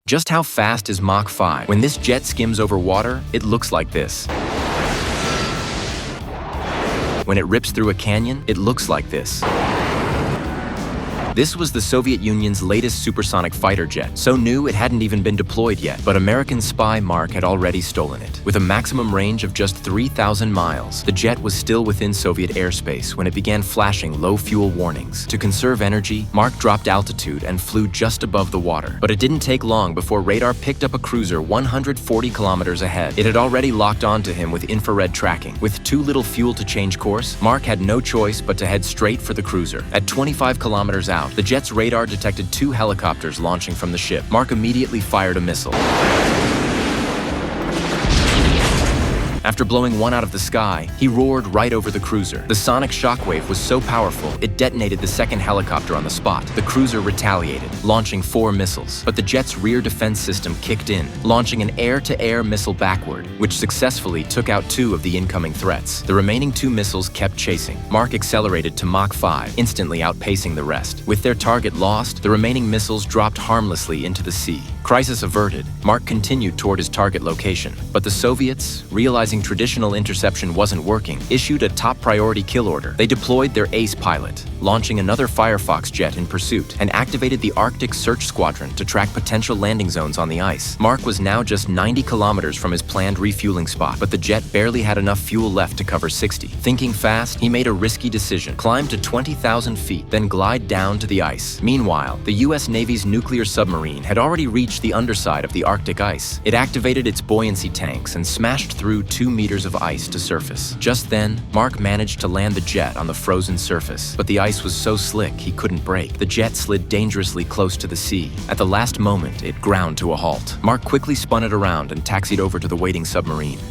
Just how fast is Mach 5? When this jet skims over water, it looks like this. When it rips through a canyon, it looks like this. This was the Soviet Union's latest supersonic fighter jet, so new it hadn't even been deployed yet, but American spy Mark had already stolen it. With a maximum range of just 3,000 miles, the jet was still within Soviet airspace when it began flashing low fuel warnings. To conserve energy, Mark dropped altitude and flew just above the water. But it didn't take long before radar picked up a cruiser 140 kilometers ahead. It had already locked onto him with infrared tracking. With too little fuel to change course, Mark had no choice but to head straight for the cruiser. At 25 kilometers out, the jet's radar detected 2 helicopters launching from the ship. Mark immediately fired a missile. After blowing one out of the sky, he roared right over the cruiser. The sonic shockwave was so powerful, it detonated the second helicopter on the spot. The cruiser retaliated, launching 4 missiles. But the jet's rear defense system kicked in, launching an air-to-air missile backward, which successfully took out 2 of the incoming threats. The remaining 2 missiles kept chasing. Mark accelerated to Mach 5, instantly outpacing the rest. With their target lost, the remaining missiles dropped harmlessly into the sea. Crisis averted, Mark continued toward his target location. But the Soviets, realizing traditional interception wasn't working, issued a top priority kill order. They deployed their ace pilot, launching another Firefox jet in pursuit, and activated the Arctic Search Squadron to track potential landing zones on the ice. Mark was now just 90 kilometers from his planned refueling spot, but the jet barely had enough fuel left to cover 60. Thinking fast, he made a risky decision: climb to 20,000 feet, then glide down to the ice. Meanwhile, the US Navy's nuclear submarine had already reached the underside of the Arctic ice. It activated its buoyancy tanks and smashed through 2 meters of ice to surface. Just then, Mark managed to land the jet on the frozen surface, but the ice was so slick he couldn't brake. The jet slid dangerously close to the sea. At the last moment, it ground to a halt. Mark quickly spun it around and taxied over to the waiting submarine.